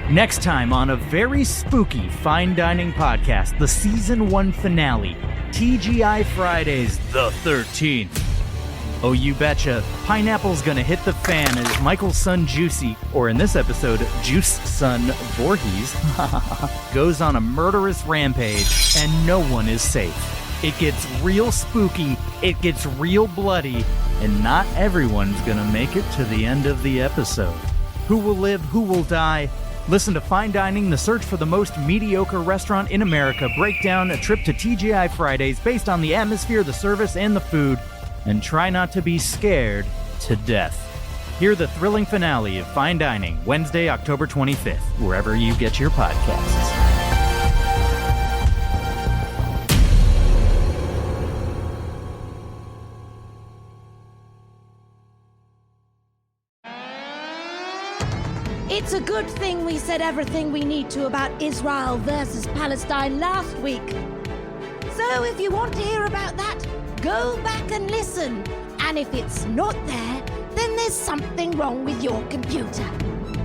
Next time on a very spooky fine dining podcast, the season 1 finale, TGI Fridays the 13th. Oh, you betcha, pineapple's gonna hit the fan as Michael's son Juicy, or in this episode, Juice's son Voorhees, goes on a murderous rampage, and no one is safe. It gets real spooky, it gets real bloody, and not everyone's gonna make it to the end of the episode. Who will live, who will die? Listen to Fine Dining, the search for the most mediocre restaurant in America, break down a trip to TGI Fridays based on the atmosphere, the service, and the food, and try not to be scared to death. Hear the thrilling finale of Fine Dining, Wednesday, October 25th, wherever you get your podcasts. It's a good thing we said everything we need to about Israel versus Palestine last week. So if you want to hear about that, go back and listen. And if it's not there, then there's something wrong with your computer.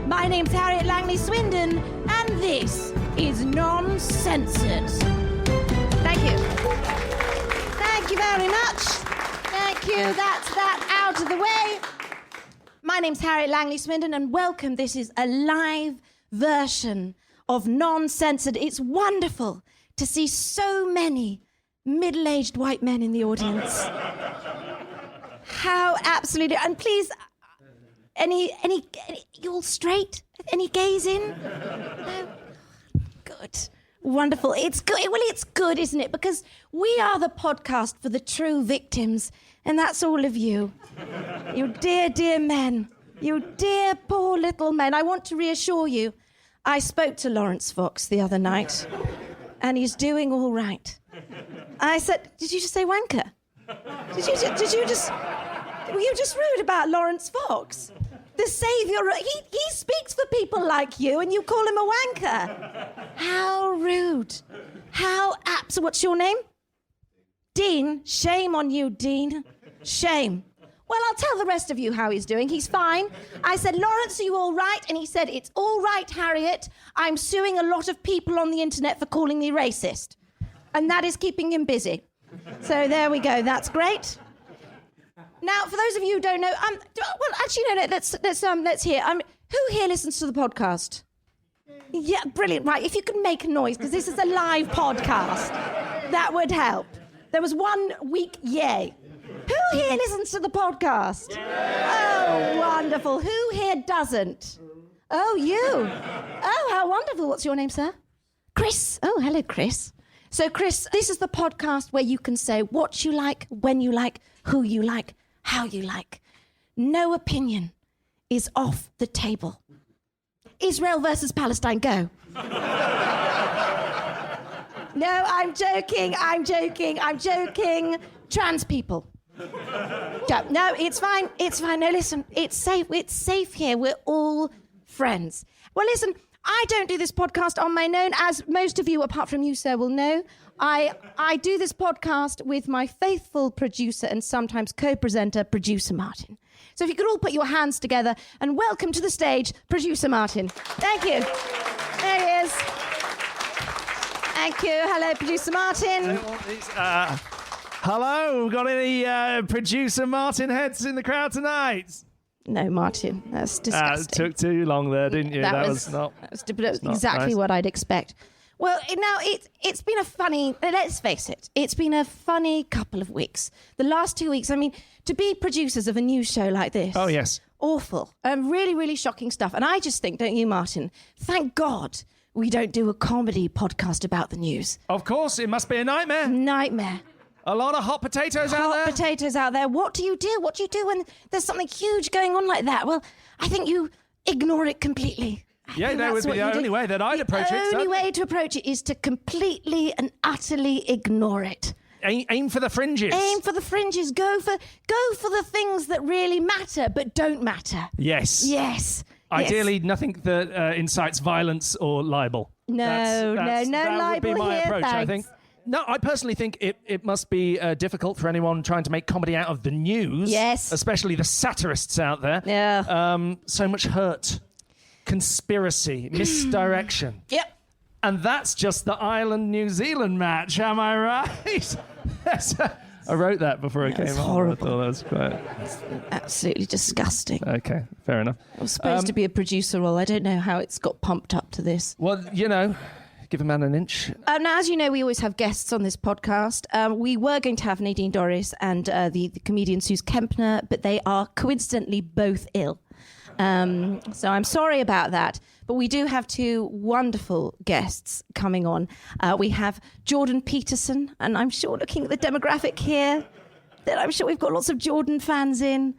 My name's Harriet Langley-Swindon, and this is Non-Censored. Thank you. Thank you very much. Thank you. That's that out of the way. My name's Harriet Langley-Swindon, and welcome. This is a live version of Non-Censored. It's wonderful to see so many middle-aged white men in the audience. How absolutely... And please, any you all straight? Any gays in? No? Good. Wonderful. It's good. Well, it's good, isn't it? Because we are the podcast for the true victims, and that's all of you. You dear, dear men. You dear, poor little men. I want to reassure you, I spoke to Lawrence Fox the other night, and he's doing all right. I said, did you just say wanker? Did you just... Were you just rude about Lawrence Fox? The saviour... He speaks for people like you, and you call him a wanker. How rude. How apt. What's your name? Dean. Shame on you, Dean. Shame. Well, I'll tell the rest of you how he's doing. He's fine. I said, Lawrence, are you all right? And he said, it's all right, Harriet. I'm suing a lot of people on the internet for calling me racist. And that is keeping him busy. So there we go. That's great. Now, for those of you who don't know, well, actually, no, let's hear. Who here listens to the podcast? Yeah, brilliant. Right, if you can make a noise, because this is a live podcast, that would help. There was one weak yay. Who here listens to the podcast? Oh, wonderful. Who here doesn't? Oh, you. Oh, how wonderful. What's your name, sir? Chris. Oh, hello, Chris. So, Chris, this is the podcast where you can say what you like, when you like, who you like, how you like. No opinion is off the table. Israel versus Palestine, go. No, I'm joking. Trans people. No, it's fine. No, listen, it's safe here. We're all friends. Well, listen, I don't do this podcast on my own, as most of you, apart from you, sir, will know. I do this podcast with my faithful producer and sometimes co-presenter, Producer Martin. So if you could all put your hands together and welcome to the stage, Producer Martin. Thank you. There he is. Thank you. Hello, Producer Martin. Hello, got any Producer Martin heads in the crowd tonight? No, Martin, that's disgusting. Took too long there, didn't you? That was exactly nice. What I'd expect. Well, now, it's been a funny, let's face it, it's been a funny couple of weeks. The last 2 weeks, I mean, to be producers of a news show like this. Oh, yes. Awful. Really, really shocking stuff. And I just think, don't you, Martin, thank God we don't do a comedy podcast about the news. Of course, it must be a nightmare. Nightmare. A lot of hot potatoes out there. Hot potatoes out there. What do you do? What do you do when there's something huge going on like that? Well, I think you ignore it completely. Yeah, that would be the only way that I'd approach it. The only way to approach it is to completely and utterly ignore it. Aim for the fringes. Aim for the fringes. Go for the things that really matter but don't matter. Yes. Yes. Ideally, nothing that incites violence or libel. No that libel would be my here, approach, thanks. I think. No, I personally think it must be difficult for anyone trying to make comedy out of the news. Yes. Especially the satirists out there. Yeah. So much hurt conspiracy, misdirection. Yep. And that's just the Ireland-New Zealand match, am I right? I wrote that before it came on. horrible. I thought that was quite... Absolutely disgusting. Okay, fair enough. I was supposed to be a producer role. I don't know how it's got pumped up to this. Well, give a man an inch. Now, as you know, we always have guests on this podcast. We were going to have Nadine Dorris and the comedian Suze Kempner, but they are coincidentally both ill. So I'm sorry about that. But we do have two wonderful guests coming on. We have Jordan Peterson, and I'm sure, looking at the demographic here, that I'm sure we've got lots of Jordan fans in.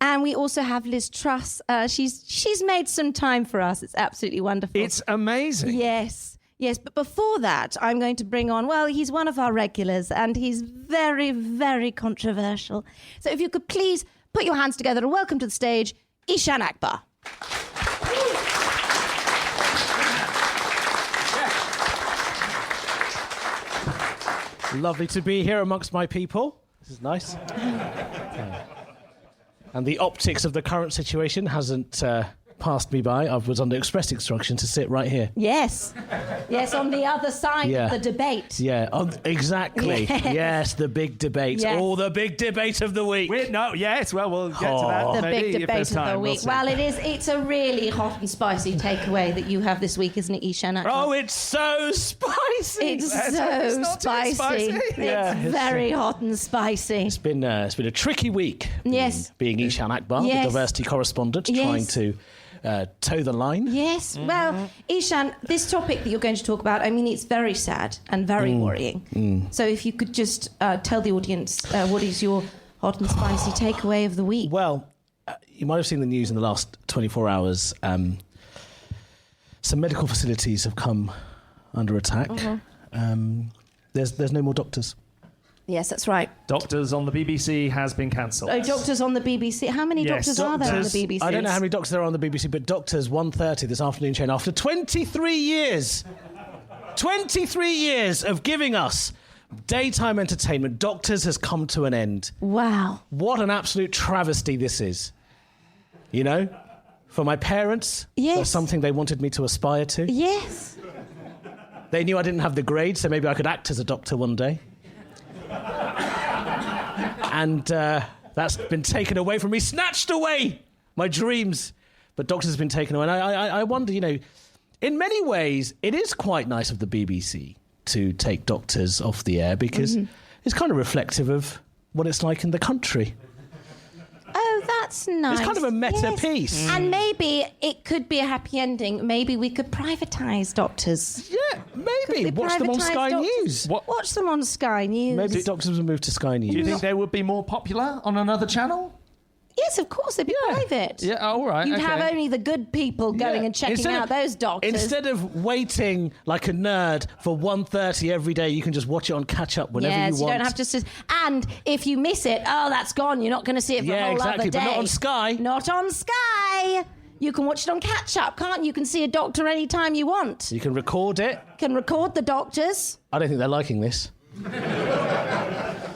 And we also have Liz Truss. She's made some time for us. It's absolutely wonderful. It's amazing. Yes, but before that, I'm going to bring on, well, he's one of our regulars, and he's very, very controversial. So if you could please put your hands together and welcome to the stage, Eshaan Akbar. Lovely to be here amongst my people. This is nice. And the optics of the current situation hasn't passed me by. I was under express instruction to sit right here. Yes, on the other side of the debate. Yeah, exactly. Yes, the big debate. Yes. Oh, the big debate of the week. We'll get to that. The maybe, big if debate there's of the time, week. We'll see. It's a really hot and spicy takeaway that you have this week, isn't it, Eshaan Akbar? Oh, it's so spicy. It's It's so not too spicy. spicy. Yeah, It's it's, very hot and spicy. It's been a tricky week. Yes. Being Eshaan Akbar, Yes. the diversity correspondent, Yes. trying to toe the line. Yes. Well, Eshaan, this topic that you're going to talk about, I mean, it's very sad and very worrying. So if you could just tell the audience what is your hot and spicy takeaway of the week? Well, you might have seen the news in the last 24 hours. Some medical facilities have come under attack. There's no more doctors. Yes, that's right. Doctors on the BBC has been cancelled. Oh, doctors on the BBC. How many Yes, doctors are there on the BBC? I don't know how many doctors there are on the BBC, but doctors 1:30 this afternoon chain after 23 years. 23 years of giving us daytime entertainment. Doctors has come to an end. Wow. What an absolute travesty this is. You know? For my parents, Yes. that's something they wanted me to aspire to. Yes. They knew I didn't have the grades, so maybe I could act as a doctor one day. And that's been taken away from me, snatched away, my dreams. But doctors have been taken away. And I wonder, in many ways, it is quite nice of the BBC to take doctors off the air because it's kind of reflective of what it's like in the country. Oh, that's nice. It's kind of a meta piece. And maybe it could be a happy ending. Maybe we could privatise doctors. Yeah, maybe. Could we Watch them on privatise Sky doctors? News. Watch them on Sky News. Maybe doctors will move to Sky News. Do you think they would be more popular on another channel? Yes, of course, they'd be private. Yeah, all right. You'd okay. have only the good people going and checking out those doctors. Instead of waiting like a nerd for 1:30 every day, you can just watch it on catch up whenever you want. You don't have to. And if you miss it, that's gone. You're not going to see it for a whole other day. But not on Sky. Not on Sky. You can watch it on catch up, can't you? You can see a doctor anytime you want. You can record it. Can record the doctors. I don't think they're liking this.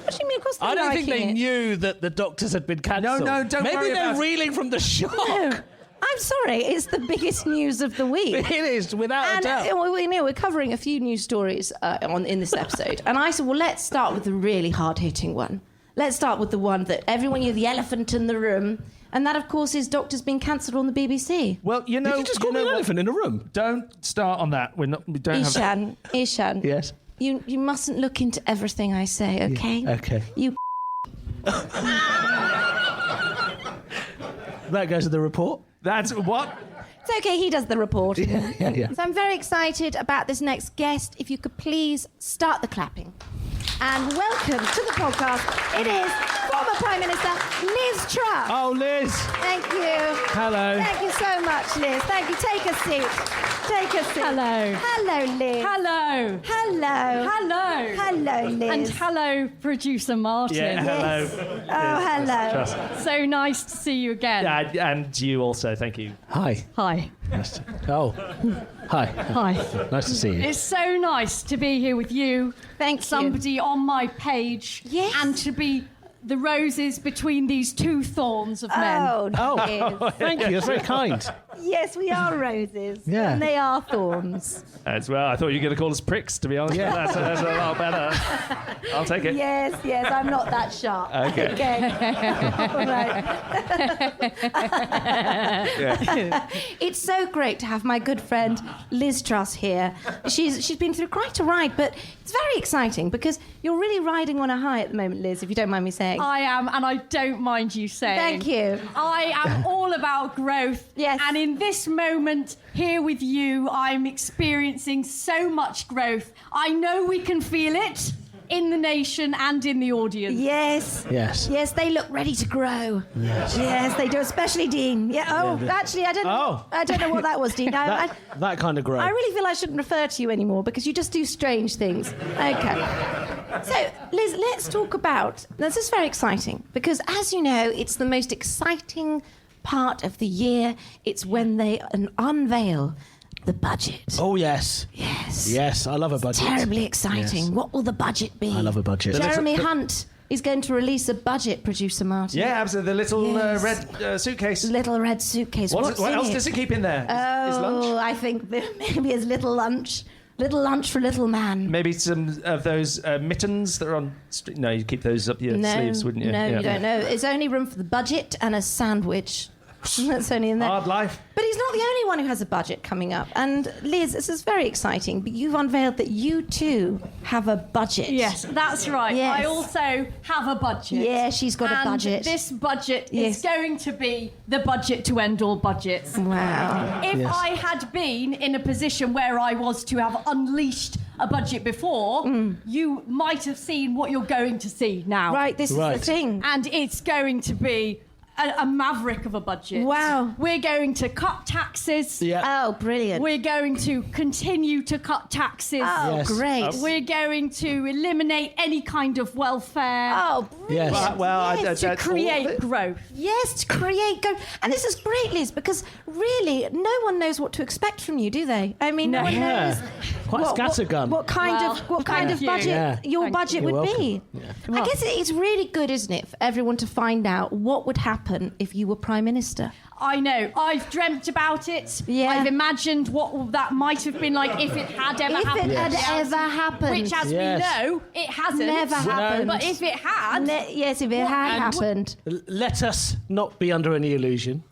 What do you mean? Of course they're I don't think liking they it. knew that the doctors had been cancelled. No, don't Maybe worry they're about it. reeling from the shock. No, I'm sorry. It's the biggest news of the week. It is, without a doubt. We're covering a few news stories in this episode. And I said, well, let's start with the really hard-hitting one. Let's start with the one that everyone, the elephant in the room. And that, of course, is doctors being cancelled on the BBC. Well, Did you just call me an elephant in a room? Don't start on that. We don't have. Eshaan. Yes. You mustn't look into everything I say, okay? Yeah, okay. You That goes to the report. That's what. It's okay, he does the report. Yeah. So I'm very excited about this next guest. If you could please start the clapping. And welcome to the podcast. It is former Prime Minister Liz Truss. Oh, Liz. Thank you. Hello. Thank you so much, Liz. Thank you. Take a seat. Take a seat. Hello. Hello, Liz. Hello. Hello. Hello. Hello, Liz. And hello, producer Martin. Yeah, hello. Yes. Oh, hello. So nice to see you again. Yeah, and you also. Thank you. Hi. Hi. Hi. Hi. Nice to see you. It's so nice to be here with you. Thank you. Somebody on my page. Yes. And to be the roses between these two thorns of men. Oh, Liz. Thank you. That's very kind. Yes, we are roses. Yeah. And they are thorns. As well, I thought you were going to call us pricks, to be honest. Yeah. That's a lot better. I'll take it. Yes, I'm not that sharp. Okay. All right. It's so great to have my good friend Liz Truss here. She's been through quite a ride, but it's very exciting because you're really riding on a high at the moment, Liz, if you don't mind me saying. I am, and I don't mind you saying. Thank you. I am all about growth. Yes. And in this moment, here with you, I'm experiencing so much growth. I know we can feel it in the nation and in the audience. Yes. Yes. Yes, they look ready to grow. Yes, they do, especially Dean. Yeah. Oh, actually, I don't know what that was, Dean. That kind of growth. I really feel I shouldn't refer to you anymore because you just do strange things. Okay. So, Liz, let's talk about... This is very exciting because, as you know, it's the most exciting part of the year. It's when they unveil the budget. Oh, yes. Yes. Yes, I love a budget. Terribly exciting. Yes. What will the budget be? I love a budget. Jeremy Hunt is going to release a budget, Producer Martin. Yeah, absolutely. The little Yes. red suitcase. Little red suitcase. What in else it? does it keep in there? His lunch? Oh, I think maybe his little lunch. Little lunch for little man. Maybe some of those mittens that are on... No, you'd keep those up your No, sleeves, wouldn't you? No, Yeah. you don't know. It's only room for the budget and a sandwich. That's only in there. Hard life. But he's not the only one who has a budget coming up. And Liz, this is very exciting. But you've unveiled that you too have a budget. Yes, that's right. Yes. I also have a budget. Yeah, she's got a And budget. this budget Yes. is going to be the budget to end all budgets. Wow. If Yes. I had been in a position where I was to have unleashed a budget before, you might have seen what you're going to see now. Right, this is Right. the thing. And it's going to be a maverick of a budget. Wow. We're going to cut taxes. Yeah. Oh, brilliant. We're going to continue to cut taxes. Oh, Yes. great. We're going to eliminate any kind of welfare. Oh, brilliant. Yes. Well, Yes, To that's all of create it. growth. Yes, to create go. And this is great, Liz, because really no one knows what to expect from you, do they? I mean, no one Yeah. knows Quite scattergun. what kind Well, of thank you. budget Yeah. your Thank budget you. would You're be. welcome. I guess it's really good, isn't it, for everyone to find out what would happen if you were Prime Minister. I know. I've dreamt about it. Yeah. I've imagined what that might have been like if it had ever If happened. it had ever happened. Which, as Yes. we know, it hasn't. Never happened. But if it had, Yes, if it had and- happened. Let us not be under any illusion.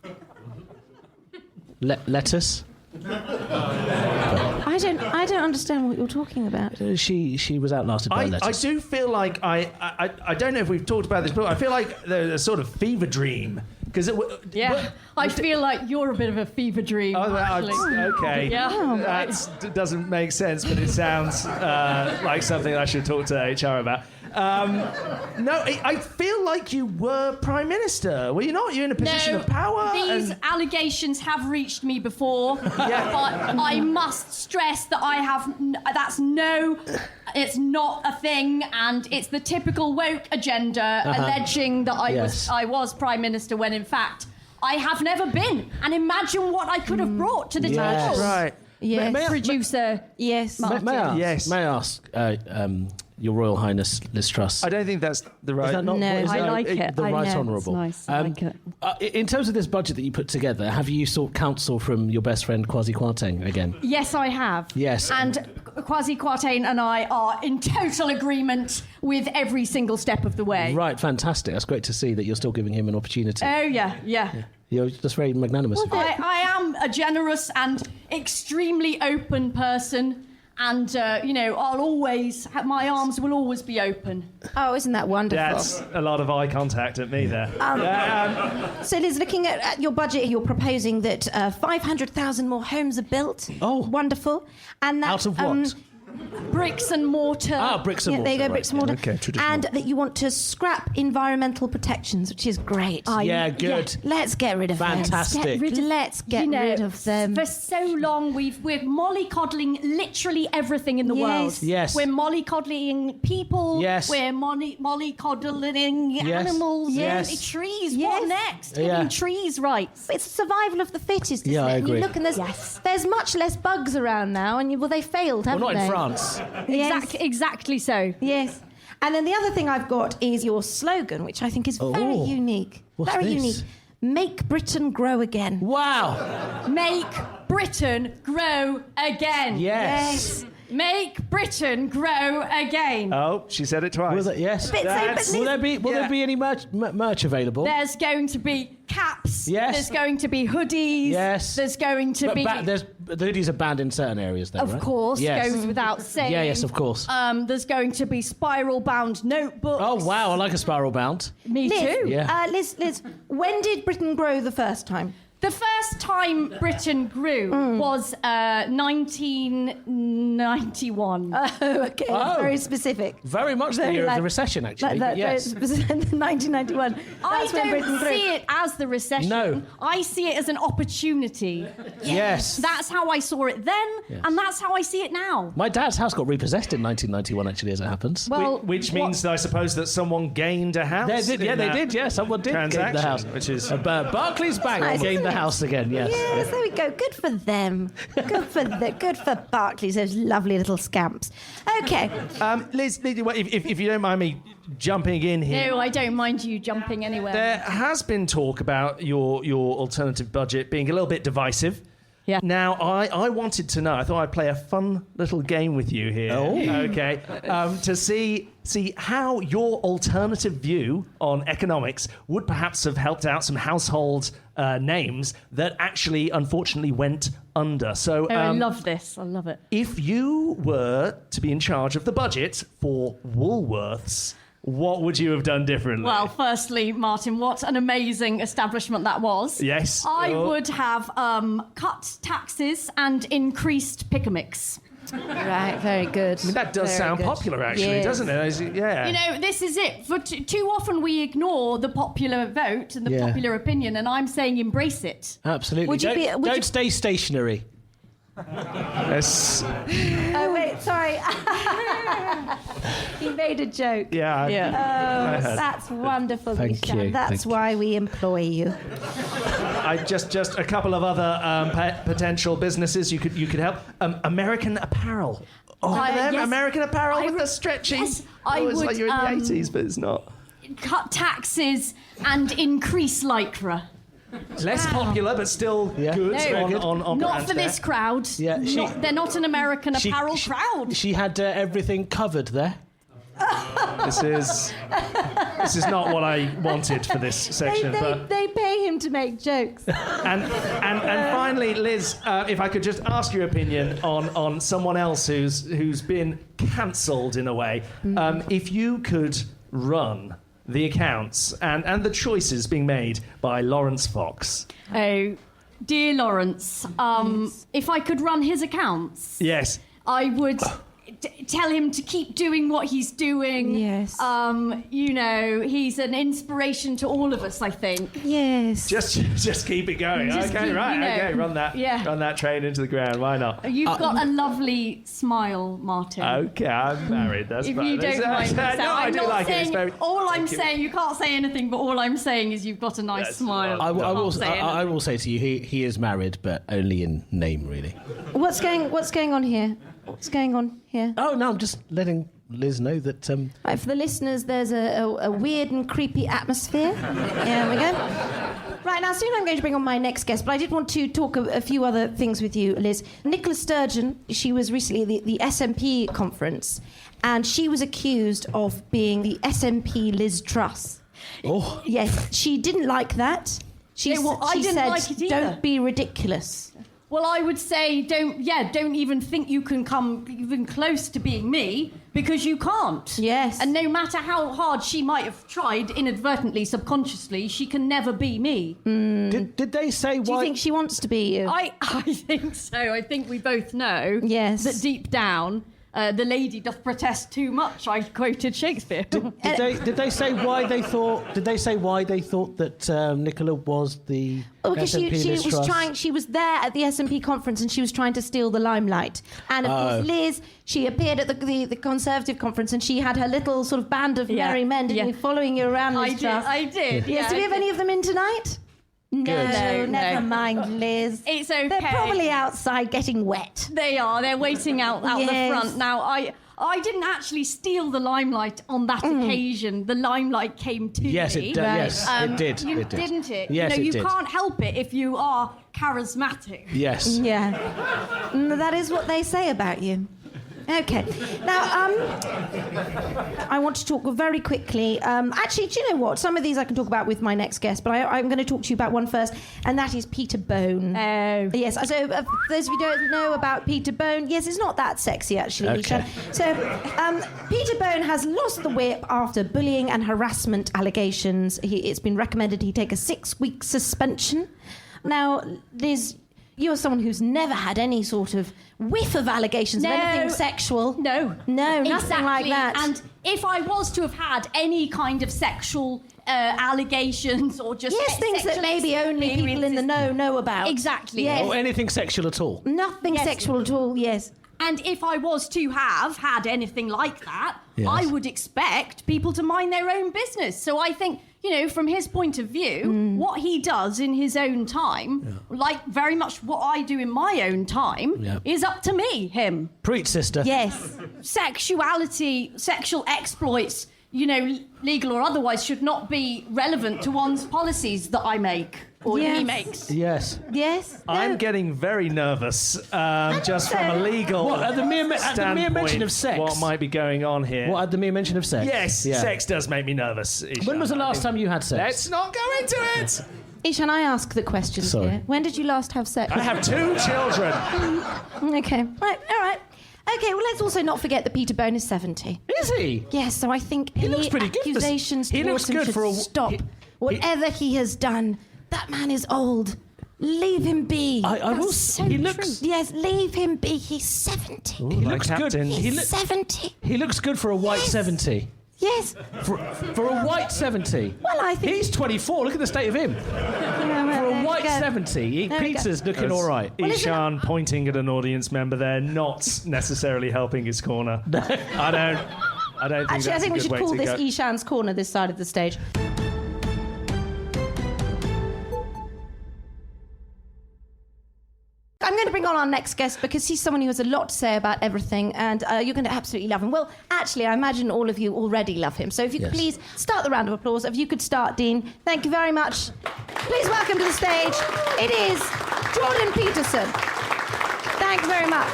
Let us. I don't understand what you're talking about. She was outlasted by I lettuce. do feel like I don't know if we've talked about this, but I feel like there's a sort of fever dream because yeah, I feel like you're a bit of a fever dream. Oh, actually. okay. Yeah. That doesn't make sense, but it sounds like something I should talk to HR about. No, I feel like you were Prime Minister. Were you not? You're in a position of power. These and- allegations have reached me before, Yeah. but I must stress that I have. It's not a thing, and it's the typical woke agenda alleging that Yes. I was Prime Minister when in fact I have never been. And imagine what I could have brought to the Yes. table. Right. Yes. May I- Producer. Yes. Martin. May I ask? Yes. May I ask, Your Royal Highness Liz Truss? I don't think that's the right. Is that not, No. is I that like it. The I right know. honourable. It's nice. I like it. In terms of this budget that you put together, have you sought counsel from your best friend Kwasi Kwarteng again? Yes, I have. Yes. And Kwasi Kwarteng and I are in total agreement with every single step of the way. Right, fantastic. That's great to see that you're still giving him an opportunity. Oh, yeah. You're just very magnanimous. of you. I am a generous and extremely open person. And, I'll always, my arms will always be open. Oh, isn't that wonderful? That's a lot of eye contact at me there. So, Liz, looking at your budget, you're proposing that 500,000 more homes are built. Oh. Wonderful. And that, Out of what? Bricks and mortar. Bricks and Yeah, mortar. there you go, right. bricks and mortar. Okay, traditional. And that you want to scrap environmental protections, which is great. Yeah, good. Let's get rid of Fantastic. them. Let's get rid of them. For so long, we're mollycoddling literally everything in the world. Yes. We're mollycoddling people. Yes. We're mollycoddling Yes. animals. Yes. Trees. Yes. What next? Yeah. Getting trees right. It's survival of the fittest, isn't Yeah, it? I And you agree. look and there's much less bugs around now, and they failed, Well, haven't not they? in France. Yes. Exactly so. Yes. And then the other thing I've got is your slogan, which I think is very Oh. unique. What's very this? unique. Make Britain Grow Again. Wow. Make Britain grow again. Yes. Make Britain grow again. Oh, she said it twice. Yes. But Will there be any merch available? There's going to be caps. Yes. There's going to be hoodies. Yes. There's going to be... the hoodies are banned in certain areas, though, Of right? course, Yes. goes without saying. Yeah, yes, of course. There's going to be spiral-bound notebooks. Oh, wow, I like a spiral bound. Me Liz, too. Yeah. Liz, when did Britain grow the first time? The first time Britain grew was 1991. Oh, okay. Oh. Very specific. Very much the Very year of like- the recession, actually. Like that, but yes. 1991. I That's when Britain don't grew. see it as the recession. No. I see it as an opportunity. Yes. That's how I saw it then, and that's how I see it now. My dad's house got repossessed in 1991, actually, as it happens. Well, Which means, I suppose, that someone gained a house. They did, yeah. Someone did gain the transaction, house. which is- Barclays Bank Nice, gained isn't the it? house again, yes. Yes, there we go. Good for them. Good for Barclays, those lovely little scamps. Okay. Liz, if you don't mind me jumping in here. no, I don't mind you jumping anywhere. There has been talk about your alternative budget being a little bit divisive. Yeah. Now, I wanted to know, I thought I'd play a fun little game with you here. Oh. Okay. To see how your alternative view on economics would perhaps have helped out some household names that actually, unfortunately, went under. So, I love this. I love it. if you were to be in charge of the budget for Woolworths, what would you have done differently? Well, firstly, Martin, what an amazing establishment that was. Yes. I Oh. would have cut taxes and increased pick-a-mix. Right, very good. That does Very sound good. popular, actually, Yes. doesn't it? Yeah. You know, this is it. For too often we ignore the popular vote and the Yeah. popular opinion, and I'm saying embrace it. Absolutely. Would you don't be- would you- stay stationary. Yes. Oh, wait, sorry. He made a joke. Yeah. Oh, that's wonderful, Thank Eshaan. you, That's thank you. why we employ you. I just a couple of other potential businesses you could help. American Apparel. Remember them? yes. American Apparel I with would- the stretchy. yes, I it's would, like you're in the 80s, but it's not. Cut taxes and increase lycra. Less popular, but still Yeah. good. No, on not brand for there. this crowd. Yeah, They're not an American Apparel crowd. She had everything covered there. This is not what I wanted for this section. but They pay him to make jokes. And finally, Liz, if I could just ask your opinion on someone else who's been cancelled in a way. If you could run the accounts and the choices being made by Lawrence Fox. Oh, dear Lawrence, if I could run his accounts, Yes. I would tell him to keep doing what he's doing. Yes. You know, he's an inspiration to all of us, I think. Yes. Just keep it going. Just Okay, keep, right. you know, Okay, run that train into the ground. Why not? You've got a lovely smile, Martin. Okay, I'm married. That's If fine. you don't mind No, myself. I I'm do not like it. It's saying, very. all I'm Thank you. saying, you can't say anything, but all I'm saying is you've got a nice That's smile. well I will say anything. I will say to you, he is married, but only in name, really. What's going on here? What's going on here? Oh, no, I'm just letting Liz know that... Right, for the listeners, there's a weird and creepy atmosphere. There we go. Right, now soon I'm going to bring on my next guest, but I did want to talk a few other things with you, Liz. Nicola Sturgeon, she was recently at the SNP conference, and she was accused of being the SNP Liz Truss. Oh, Yes, she didn't like that. She, Yeah, well, I she didn't said, like it either. don't be ridiculous. Well, I would say don't even think you can come even close to being me, because you can't. Yes. And no matter how hard she might have tried, inadvertently, subconsciously, she can never be me. did they say Do you why... think she wants to be you? I think so. I think we both know Yes. that deep down, the lady doth protest too much. I quoted Shakespeare. Did they say why they thought? Did they say why they thought that Nicola was the Because SNP she Liz was Truss? trying. She was there at the SNP conference, and she was trying to steal the limelight. And of course, Liz, she appeared at the Conservative conference, and she had her little sort of band of Yeah, merry men, didn't yeah. you, following you around. Liz Truss. I did. Yes. Do we have any of them in tonight? No, Good. never No. mind, Liz. It's okay. They're probably outside getting wet. They are. They're waiting out the Yes. front. Now, I didn't actually steal the limelight on that occasion. The limelight came to Yes, me. it did. Yes, it did. Didn't it? Yes, you it did. can't help it if you are charismatic. Yes. Yeah. That is what they say about you. Okay. Now, I want to talk very quickly. Actually, do you know what? Some of these I can talk about with my next guest, but I'm going to talk to you about one first, and that is Peter Bone. Oh. Yes. So, those of you who don't know about Peter Bone, yes, it's not that sexy, actually, Okay. Eshaan. So, Peter Bone has lost the whip after bullying and harassment allegations. It's been recommended he take a 6-week suspension. Now, Liz, you're someone who's never had any sort of whiff of allegations of anything sexual. No. No, nothing like Exactly. that. And if I was to have had any kind of sexual allegations or just yes, things that sexual maybe only people in the know about. Exactly. Yes. Or anything sexual at all. Nothing Yes. sexual at all, yes. And if I was to have had anything like that, Yes. I would expect people to mind their own business. So I think, from his point of view, what he does in his own time, like very much what I do in my own time, Yeah. is up to me, him. Preach, sister. Yes. Sexuality, sexual exploits, legal or otherwise, should not be relevant to one's policies that I make or Yes. he makes. Yes. Yes. No. I'm getting very nervous just from a legal What, at the mere standpoint, mention of sex? what might be going on here. What, at the mere mention of sex? Yes, Yeah. sex does make me nervous. Eshaan. When was the last time you had sex? Let's not go into it. Eshaan, I ask the questions Sorry. here. When did you last have sex? I have 2 children. Okay. Right. All right. Okay, well, let's also not forget that Peter Bone is 70. Is he? Yes, so I think He any looks pretty good for- accusations he towards looks him good should for a- stop. Whatever he has done, that man is old. Leave him be. I will. He looks. Yes, leave him be. He's 70. He looks good. Captain. He's 70. He looks good for a white Yes. 70. Yes. For a white 70. Well, I think... He's 24. Look at the state of him. For a white 70, There we go. Peter's looking all right. Eshaan pointing at an audience member there, not necessarily helping his corner. I don't think Actually, I that's think a we good should way call to this go. Eshaan's Corner, this side of the stage. I'm going to bring on our next guest because he's someone who has a lot to say about everything, and you're going to absolutely love him. Well, actually, I imagine all of you already love him. So if you could please start the round of applause. If you could start, Dean. Thank you very much. Please welcome to the stage. It is Jordan Peterson. Thank you very much.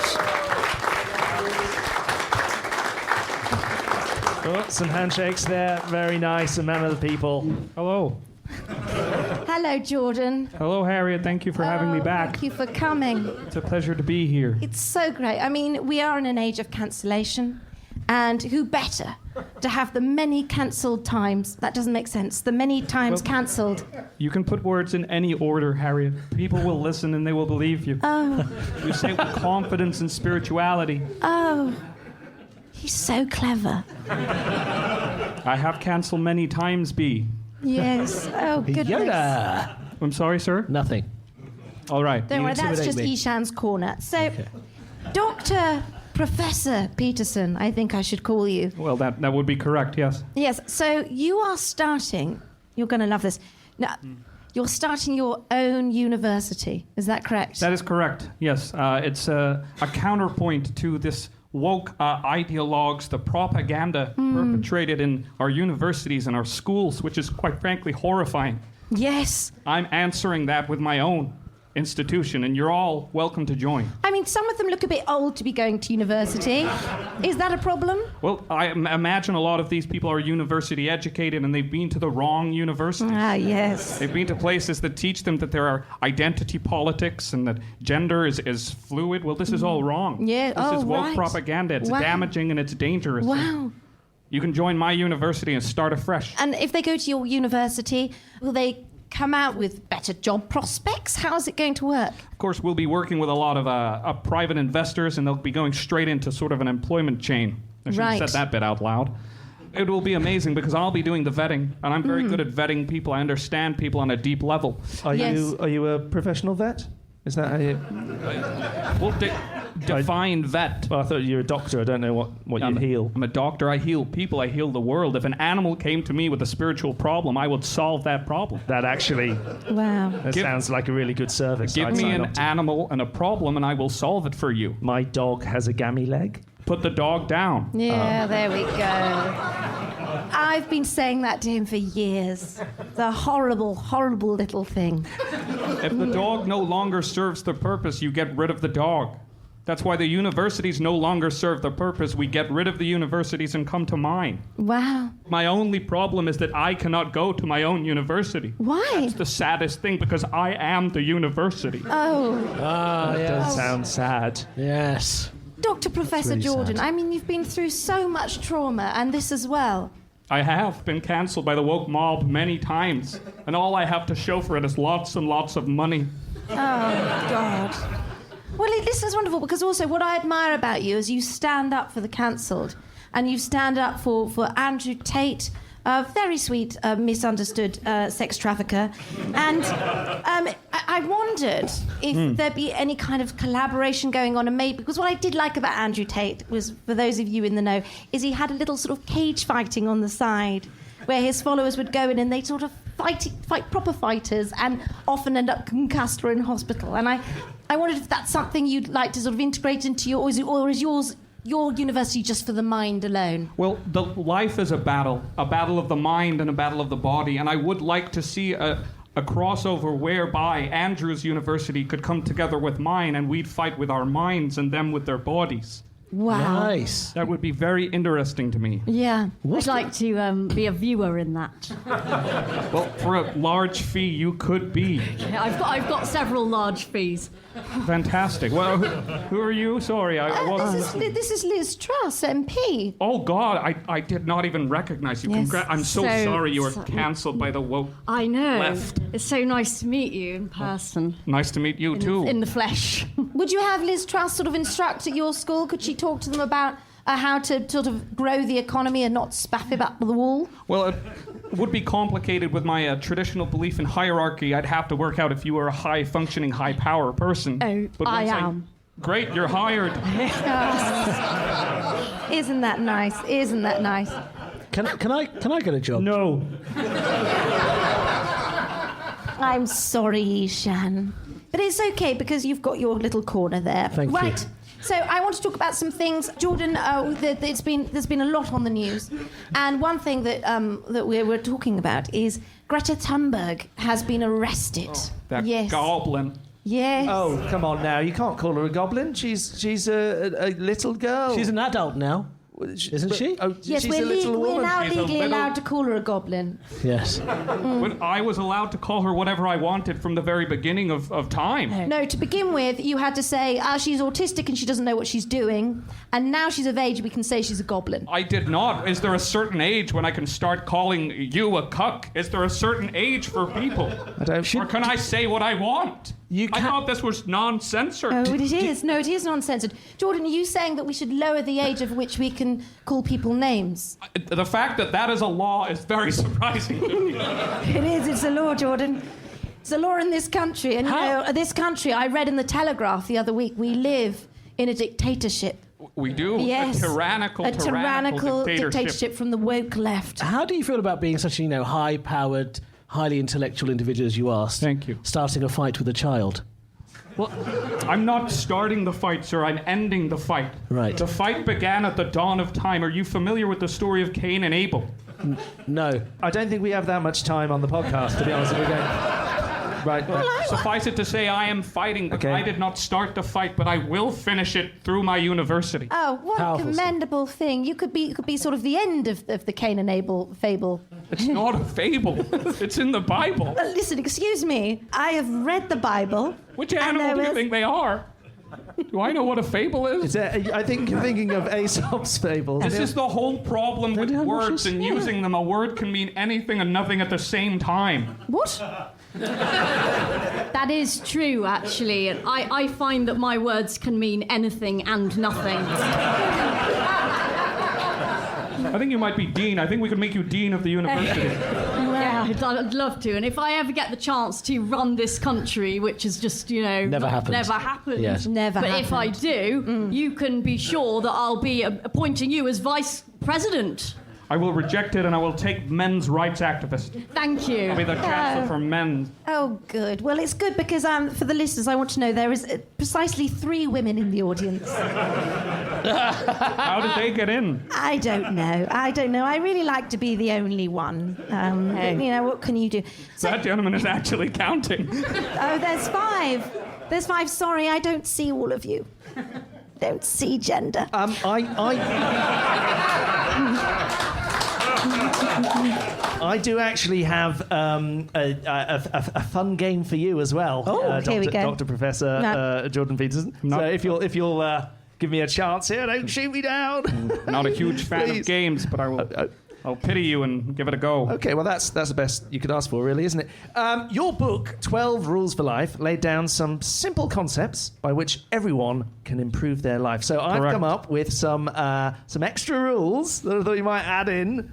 Oh, some handshakes there. Very nice. A man of the people. Hello. Hello, Jordan. Hello, Harriet. Thank you for having me back. Thank you for coming. It's a pleasure to be here. It's so great. I mean, we are in an age of cancellation, and who better to have the many cancelled times? That doesn't make sense. The many times cancelled. You can put words in any order, Harriet. People will listen and they will believe you. Oh, You say it with confidence and spirituality. oh. He's so clever. I have cancelled many times, B. Yes. Oh, goodness. Yoda. I'm sorry, sir. Nothing. All right. Don't worry, that's just intimidate me. Eshaan's Corner. So, Dr. Professor Peterson, I think I should call you. Well, that would be correct, yes. Yes, so you are starting, you're going to love this. Now, you're starting your own university, is that correct? That is correct, yes. It's a counterpoint to this woke ideologues, the propaganda perpetrated in our universities and our schools, which is quite frankly horrifying. Yes. I'm answering that with my own institution, and you're all welcome to join. I mean, some of them look a bit old to be going to university. Is that a problem? Well, I imagine a lot of these people are university educated and they've been to the wrong universities. Ah, yes. They've been to places that teach them that there are identity politics and that gender is fluid. Well, this is all wrong. Yeah, This is woke right. propaganda. It's Wow. damaging and it's dangerous. Wow. You can join my university and start afresh. And if they go to your university, will they come out with better job prospects? How is it going to work? Of course, we'll be working with a lot of private investors, and they'll be going straight into sort of an employment chain. I should Right. have said that bit out loud. It will be amazing because I'll be doing the vetting, and I'm very good at vetting people. I understand people on a deep level. Are Yes. you a professional vet? Is that how you... Well, define vet. Well, I thought you were a doctor. I don't know what you heal. I'm a doctor. I heal people. I heal the world. If an animal came to me with a spiritual problem, I would solve that problem. That actually... Wow. That sounds like a really good service. Give me an animal and a problem, and I will solve it for you. My dog has a gammy leg. Put the dog down. Yeah, there we go. I've been saying that to him for years. The horrible, horrible little thing. If the dog no longer serves the purpose, you get rid of the dog. That's why the universities no longer serve the purpose. We get rid of the universities and come to mine. Wow. My only problem is that I cannot go to my own university. Why? That's the saddest thing, because I am the university. Oh. That does sound sad. Yes. Dr. Professor really Jordan, sad. I mean, you've been through so much trauma, and this as well. I have been cancelled by the woke mob many times, and all I have to show for it is lots and lots of money. Oh, God. Well, this is wonderful, because also what I admire about you is you stand up for the cancelled, and you stand up for Andrew Tate, a very sweet, misunderstood sex trafficker. And I wondered if there'd be any kind of collaboration going on, and maybe, because what I did like about Andrew Tate was, for those of you in the know, is he had a little sort of cage fighting on the side, where his followers would go in and they'd sort of fight proper fighters and often end up concussed or in hospital. And I wondered if that's something you'd like to sort of integrate into your, or is your university just for the mind alone? Well, life is a battle of the mind and a battle of the body, and I would like to see a crossover whereby Andrew's university could come together with mine, and we'd fight with our minds and them with their bodies. Wow. Nice. That would be very interesting to me. Yeah. I'd like to be a viewer in that. Well, for a large fee, you could be. Yeah, I've got several large fees. Fantastic. Well, who are you? Sorry, I wasn't... This is Liz Truss, MP. Oh, God, I did not even recognize you. Yes. I'm so sorry you were cancelled by the woke I know. left. It's so nice to meet you in person. Nice to meet you, too. In the flesh. Would you have Liz Truss sort of instruct at your school? Could she talk to them about how to sort of grow the economy and not spaff it up the wall? Well, it would be complicated with my traditional belief in hierarchy. I'd have to work out if you were a high-functioning, high-power person. Oh, But I once am. Great, you're hired. Isn't that nice? Isn't that nice? Can I get a job? No. I'm sorry, Eshaan. But it's okay, because you've got your little corner there. Thank you. Right. So I want to talk about some things. Jordan, there's been a lot on the news. And one thing that we were talking about is Greta Thunberg has been arrested. That yes. goblin. Yes. Oh, come on now. You can't call her a goblin. She's a little girl. She's an adult now, isn't she? Oh, Yes, she's a little we're woman. now She's a legally little- allowed to call her a goblin. Yes. But I was allowed to call her whatever I wanted from the very beginning of time. No, to begin with, you had to say, she's autistic and she doesn't know what she's doing. And now she's of age, we can say she's a goblin. I did not. Is there a certain age when I can start calling you a cuck? Is there a certain age for people? Or can I say what I want? I thought this was non-censored. Oh, it is. No, it is non-censored. Jordan, are you saying that we should lower the age of which we can call people names? The fact that is a law is very surprising to me. It is. It's a law, Jordan. It's a law in this country. And, you know, this country, I read in the Telegraph the other week, we live in a dictatorship. We do? Yes. A tyrannical dictatorship from the woke left. How do you feel about being such a high-powered, highly intellectual individual as you are? Thank you. Starting a fight with a child. Well, I'm not starting the fight, sir. I'm ending the fight. Right. The fight began at the dawn of time. Are you familiar with the story of Cain and Abel? No. I don't think we have that much time on the podcast, to be honest with you. Right. Suffice it to say, I am fighting. Okay. I did not start the fight, but I will finish it through my university. Oh, what Powerful a commendable thing. You could be sort of the end of the Cain and Abel fable. It's not a fable. It's in the Bible. Listen, excuse me. I have read the Bible. Which and animal there do you was- think they are? Do I know what a fable is? I think you're thinking of Aesop's fables. This is the whole problem with have words wishes? and using them. A word can mean anything and nothing at the same time. What? That is true, actually. And I find that my words can mean anything and nothing. I think you might be dean. I think we could make you dean of the university. Well, I'd love to. And if I ever get the chance to run this country, which is just, Never happened. Yes. Never But happened. if I do, you can be sure that I'll be appointing you as vice president. I will reject it and I will take men's rights activist. Thank you. I'll be the chancellor for men. Oh, good. Well, it's good because for the listeners, I want to know there is precisely 3 women in the audience. How did they get in? I don't know. I really like to be the only one. What can you do? So, That gentleman is actually counting. oh, there's 5. There's 5. Sorry, I don't see all of you. Don't see gender. I do actually have a fun game for you as well. Here we go. Dr. Professor Jordan Peterson. So if you'll give me a chance here, don't shoot me down. Not a huge fan Please. of games, but I'll pity you and give it a go. Okay, well, that's the best you could ask for, really, isn't it? Your book, 12 Rules for Life, laid down some simple concepts by which everyone can improve their life. So I've Correct. come up with some extra rules that I thought you might add in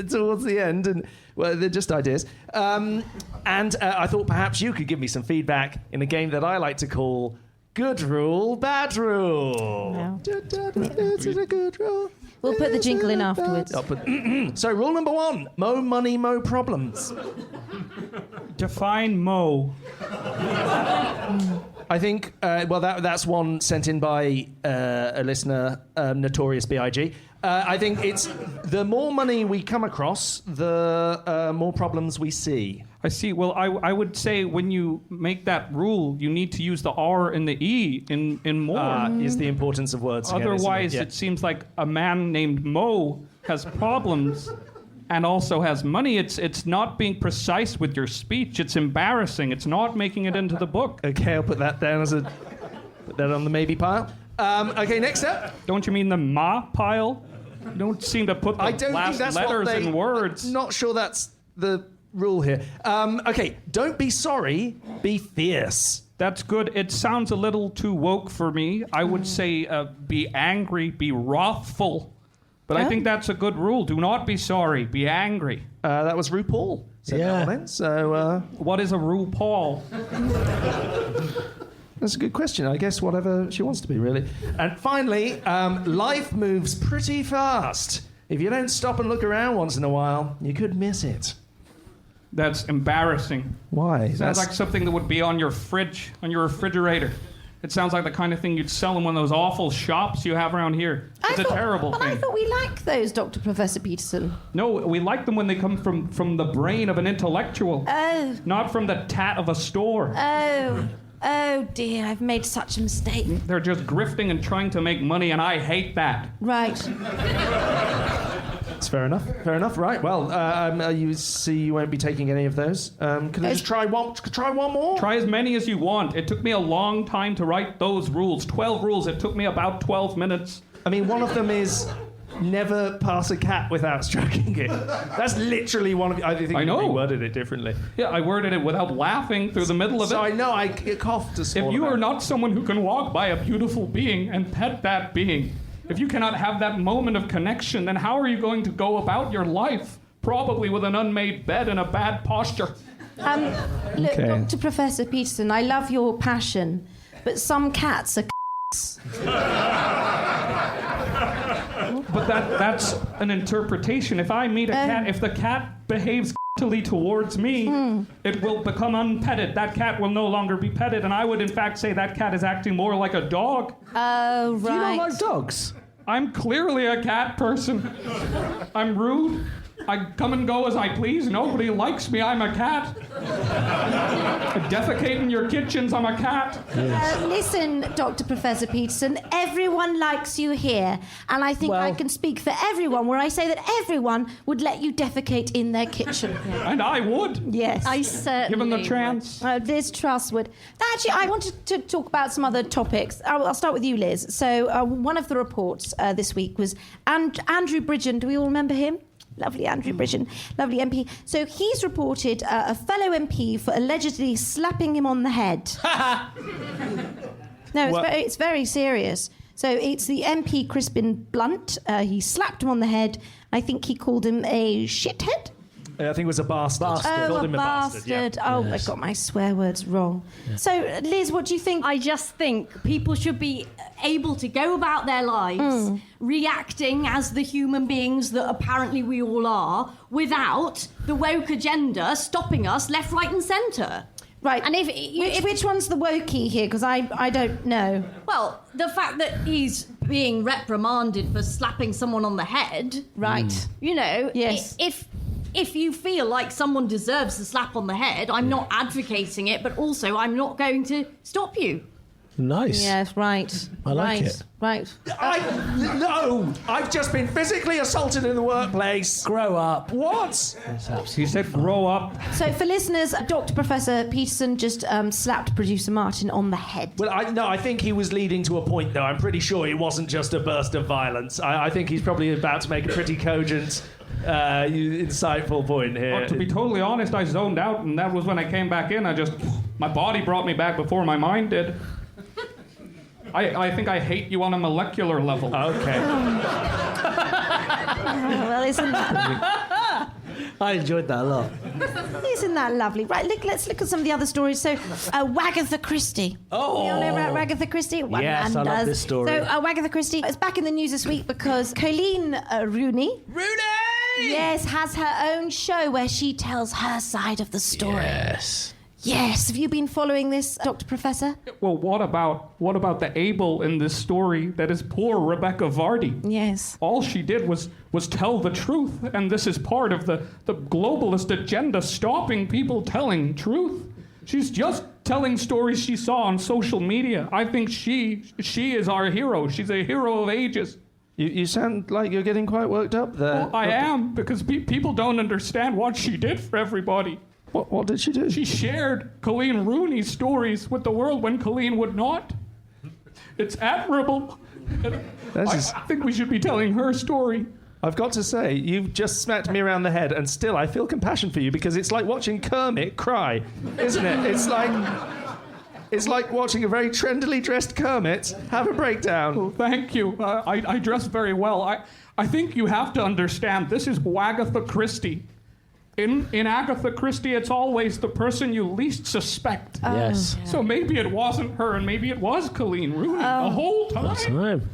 towards the end, and well, they're just ideas. And I thought perhaps you could give me some feedback in a game that I like to call Good Rule, Bad Rule. No. This is a good rule. We'll put the jingle in afterwards. So rule number 1, mo money, mo problems. Define Mo. I think, that's one sent in by a listener, Notorious B.I.G. I think it's the more money we come across, the more problems we see. I see. Well, I would say when you make that rule, you need to use the R and the E in more. Is the importance of words. Again, Otherwise, isn't it? it seems like a man named Mo has problems and also has money. It's not being precise with your speech. It's embarrassing. It's not making it into the book. Okay, I'll put that down put that on the maybe pile. Okay, next up. Don't you mean the ma pile? You don't seem to put the I don't last think that's letters what in words. Not sure that's the rule here. Okay, don't be sorry, be fierce. That's good. It sounds a little too woke for me. I would say be angry, be wrathful. But I think that's a good rule. Do not be sorry, be angry. That was RuPaul. Said that one then. So What is a RuPaul? that's a good question. I guess whatever she wants to be, really. And finally, life moves pretty fast. If you don't stop and look around once in a while, you could miss it. That's embarrassing. Why? Sounds like something that would be on your fridge, on your refrigerator. It sounds like the kind of thing you'd sell in one of those awful shops you have around here. It's a terrible But thing. I thought we liked those, Dr. Professor Peterson. No, we like them when they come from the brain of an intellectual, Oh, not from the tat of a store. oh dear, I've made such a mistake. They're just grifting and trying to make money, and I hate that. Right. It's fair enough. Fair enough. Right. Well, you see, you won't be taking any of those. Can I just try one? Try one more. Try as many as you want. It took me a long time to write those rules. 12 rules. It took me about 12 minutes. I mean, one of them is never pass a cat without stroking it. That's literally one of. I think I know. you worded it differently. Yeah, I worded it without laughing through the middle of So I it. know I coughed a small If you amount. are not someone who can walk by a beautiful being and pet that being, if you cannot have that moment of connection, then how are you going to go about your life? Probably with an unmade bed and a bad posture. Look, Okay. Dr. Professor Peterson, I love your passion, but some cats are But that's an interpretation. If I meet a cat, if the cat behaves towards me, it will become unpetted. That cat will no longer be petted, and I would in fact say that cat is acting more like a dog. Oh, right. You don't like dogs? I'm clearly a cat person. I'm rude. I come and go as I please. Nobody likes me. I'm a cat. I defecate in your kitchens. I'm a cat. Listen, Dr. Professor Peterson, everyone likes you here. And I think I can speak for everyone where I say that everyone would let you defecate in their kitchen. And I would. Yes. I certainly Given the would. chance. Liz Truss would. Actually, I wanted to talk about some other topics. I'll start with you, Liz. So one of the reports this week was Andrew Bridgen. Do we all remember him? Lovely Andrew Bridgen, lovely MP. So he's reported a fellow MP for allegedly slapping him on the head. No, it's very serious. So it's the MP Crispin Blunt. He slapped him on the head. I think he called him a shithead. I think it was a bastard. Bastard. Called Oh, him a a bastard. yeah. Oh, Yes. I got my swear words wrong. So, Liz, what do you think? I just think people should be able to go about their lives reacting as the human beings that apparently we all are without the woke agenda stopping us left, right and centre. Right. And which one's the wokey here? Because I don't know. Well, the fact that he's being reprimanded for slapping someone on the head, Right. you know, Yes. if you feel like someone deserves a slap on the head, I'm not advocating it, but also I'm not going to stop you. Nice. Yes, right. I like right. it. Right. No! I've just been physically assaulted in the workplace. Grow up. What? He said, grow up. So, for listeners, Dr. Professor Peterson just slapped producer Martin on the head. Well, I think he was leading to a point, though. I'm pretty sure it wasn't just a burst of violence. I think he's probably about to make a pretty cogent, insightful point here. To be totally honest, I zoned out, and that was when I came back in. My body brought me back before my mind did. I think I hate you on a molecular level. Okay. Well, isn't that I enjoyed that a lot. lovely? Right, let's look at some of the other stories. So, Wagatha Christie. Oh. You all know about Wagatha Christie? One Yes, man I love does. this story. So, Wagatha Christie is back in the news this week because Colleen Rooney, yes, has her own show where she tells her side of the story. Yes. Yes. Have you been following this, Dr. Professor? Well, what about the Abel in this story that is poor Rebecca Vardy? Yes. All she did was tell the truth, and this is part of the globalist agenda stopping people telling truth. She's just telling stories she saw on social media. I think she is our hero. She's a hero of ages. You sound like you're getting quite worked up there. Well, I am, because people don't understand what she did for everybody. What did she do? She shared Colleen Rooney's stories with the world when Colleen would not. It's admirable. I think we should be telling her story. I've got to say, you've just smacked me around the head, and still I feel compassion for you because it's like watching Kermit cry, isn't it? It's like watching a very trendily dressed Kermit have a breakdown. Well, thank you. I dress very well. I think you have to understand, this is Agatha Christie. In Agatha Christie, it's always the person you least suspect. Yes. So maybe it wasn't her, and maybe it was Colleen Rooney the whole time. Time.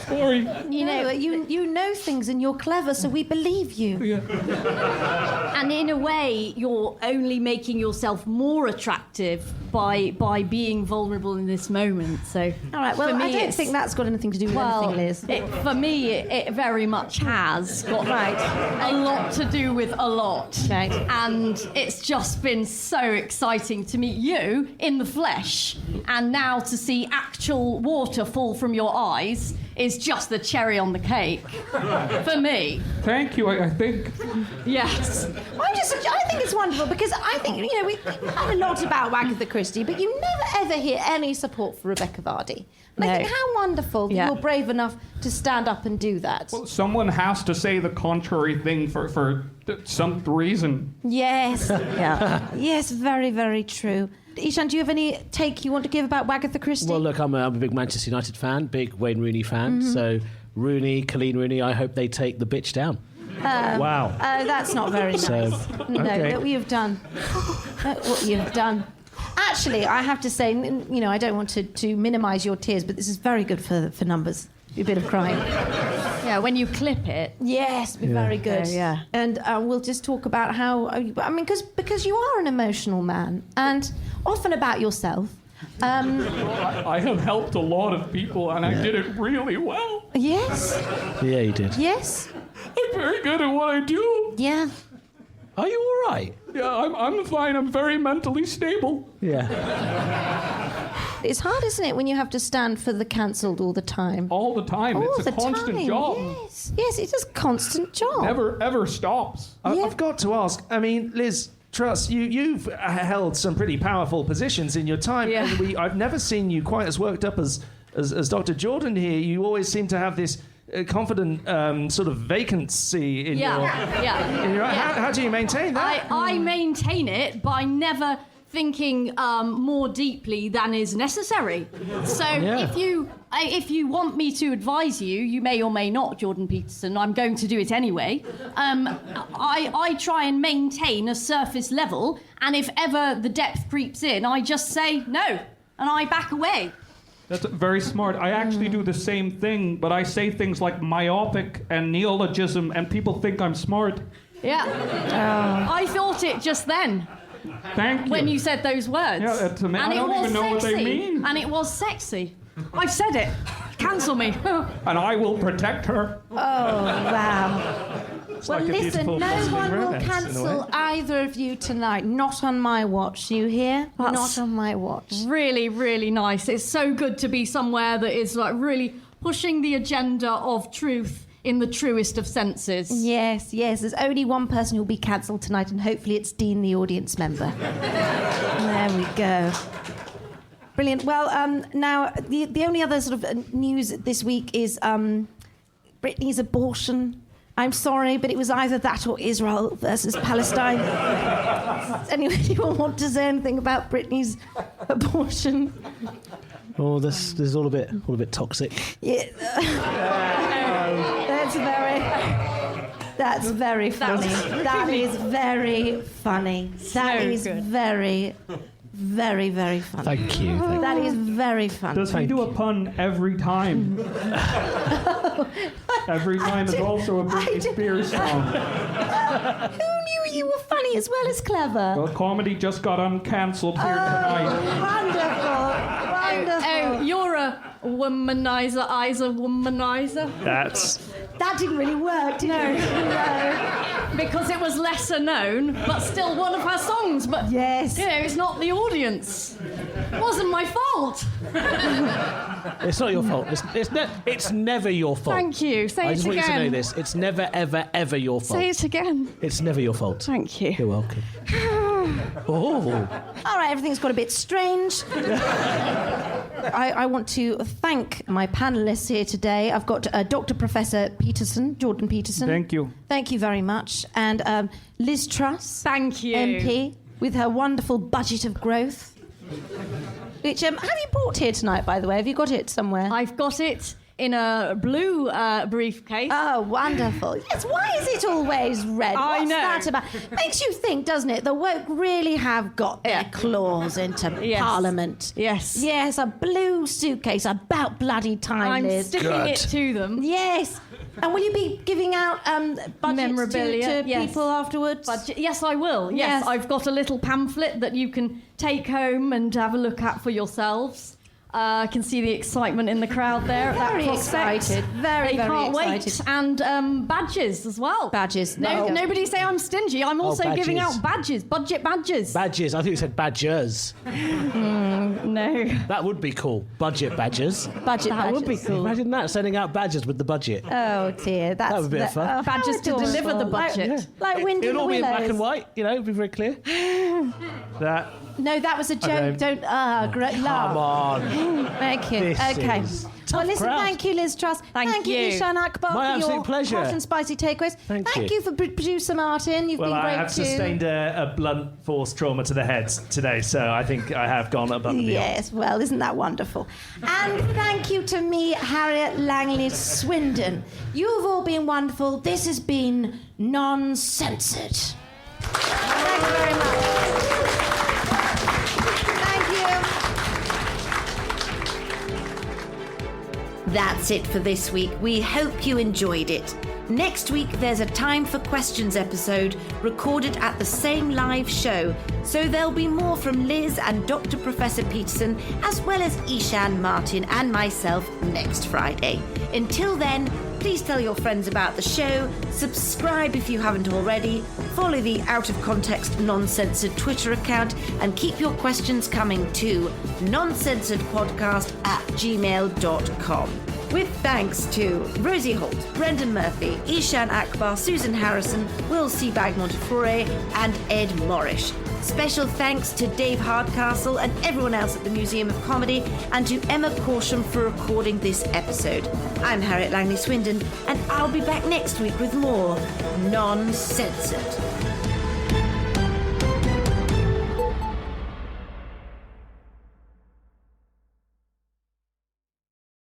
Sorry. You know things and you're clever, so we believe you. And in a way, you're only making yourself more attractive by being vulnerable in this moment. So, All right, well, for me, I don't it's- think that's got anything to do with anything, Liz. For me, it very much has got a lot to do with a lot. Right. And it's just been so exciting to meet you in the flesh, and now to see actual water fall from your eyes is just the cherry on the cake for me. Thank you, I think. Yes. I think it's wonderful because I think, we know a lot about Agatha Christie, but you never ever hear any support for Rebecca Vardy. And I think how wonderful that Yeah. you're brave enough to stand up and do that. Well, someone has to say the contrary thing for some reason. Yes. Yeah. Yes, very, very true. Eshaan, do you have any take you want to give about Agatha Christie? Well, look, I'm a big Manchester United fan, big Wayne Rooney fan. Mm-hmm. So Colleen Rooney, I hope they take the bitch down. Wow. That's not very nice. So, No, okay. what you've done. What you've done. Actually, I have to say, I don't want to minimise your tears, but this is very good for numbers. A bit of crying. Yeah, when you clip it. Yes, very good. Yeah. And we'll just talk about how, because you are an emotional man, and often about yourself. I have helped a lot of people, and I did it really well. Yes, yeah, you did. yes, I'm very good at what I do. yeah. Are you all right? Yeah, I'm fine. I'm very mentally stable. Yeah. It's hard, isn't it, when you have to stand for the cancelled all the time? All the time. All It's the a constant time. job. Yes, it is a constant job. Never, ever stops. Yeah. I've got to ask, Liz Truss, you've held some pretty powerful positions in your time. Yeah. And I've never seen you quite as worked up as Dr. Jordan here. You always seem to have this confident sort of vacancy in your... Yeah. How do you maintain that? I maintain it by never thinking more deeply than is necessary. So if you want me to advise you, you may or may not, Jordan Peterson, I'm going to do it anyway. I try and maintain a surface level, and if ever the depth creeps in, I just say no, and I back away. That's very smart. I actually do the same thing, but I say things like myopic and neologism, and people think I'm smart. Yeah. I thought it just then. Thank you. When you said those words. Yeah, that's amazing. I don't even know what they mean. And it was sexy. I've said it. Cancel me. And I will protect her. Oh, wow. Well, like a listen, beautiful no Muslim one will romance, in a cancel way. either of you tonight. Not on my watch, you hear? That's Not on my watch. really, really nice. It's so good to be somewhere that is like really pushing the agenda of truth in the truest of senses. Yes, yes. There's only one person who'll be cancelled tonight, and hopefully it's Dean, the audience member. There we go. Brilliant. Well, now, the only other sort of news this week is Britney's abortion. I'm sorry, but it was either that or Israel versus Palestine. Anyone want to say anything about Britney's abortion? Oh, this is all a bit toxic. Yeah. That's very funny. That is very funny. That is good. very, very, very funny. Thank you. That is very funny. Does he do a pun every time? Every time is also a Britney Spears song. Who knew you were funny as well as clever? Well, comedy just got uncancelled here tonight. Wonderful. Oh, you're a womanizer, womanizer. That didn't really work, did it? No. Because it was lesser known, but still one of her songs. But Yes. you know, it's not the audience. It wasn't my fault. It's not your fault. It's never your fault. Thank you. Say I it just want you to know again. this. It's never, ever, ever your fault. Say it again. It's never your fault. Thank you. You're welcome. Oh. All right, everything's got a bit strange. I want to thank my panellists here today. I've got Dr. Professor Peterson, Jordan Peterson. Thank you. Thank you very much. And Liz Truss. Thank you. MP, with her wonderful budget of growth. Which, have you brought here tonight, by the way? Have you got it somewhere? I've got it in a blue briefcase. Oh, wonderful. Yes, why is it always red? I What's know. that about? Makes you think, doesn't it? The woke really have got their claws into Yes. Parliament. Yes. Yes, a blue suitcase. About bloody time, I'm Liz. sticking it to them. Yes. And will you be giving out budgets Memorabilia, to yes. people afterwards? Yes, I will. Yes, Yes. I've got a little pamphlet that you can take home and have a look at for yourselves. I can see the excitement in the crowd there at Very that prospect. excited. Very, they very can't excited. wait. And badges as well. Badges. No, nobody say I'm stingy. I'm also giving badges. out badges, budget badges. Badges. I think you said badgers. No. That would be cool. Budget badgers. Budget That would be badges. cool. Imagine that, sending out badges with the budget. Oh, dear. That's, That would be a bit of fun. how Badges to adorable. deliver the budget. Like Wind It in would the all be in black Willows. and white, it'd be very clear. That No, that was a joke. Don't great Come laugh. on. Thank you. This Okay. is Well, tough listen, crowd. thank you, Liz Truss. Thank you, you. Eshaan Akbar, My for your absolute pleasure. hot and spicy takeaways. Thank you. you for producer Martin. You've well, been I great have too. sustained a blunt force trauma to the head today, so I think I have gone above and beyond. Yes, well, isn't that wonderful? And thank you to me, Harriet Langley-Swindon. You've all been wonderful. This has been Non-Censored. Thank you very much. Thank you. That's it for this week. We hope you enjoyed it. Next week, there's a Time for Questions episode recorded at the same live show, so there'll be more from Liz and Dr. Professor Peterson, as well as Eshaan, Martin and myself next Friday. Until then, please tell your friends about the show, subscribe if you haven't already, follow the Out of Context Non-Censored Twitter account, and keep your questions coming to noncensoredpodcast@gmail.com. With thanks to Rosie Holt, Brendan Murphy, Eshaan Akbar, Susan Harrison, Will Seabag Montefiore, and Ed Morrish. Special thanks to Dave Hardcastle and everyone else at the Museum of Comedy, and to Emma Corsham for recording this episode. I'm Harriet Langley-Swindon, and I'll be back next week with more Non-Censored.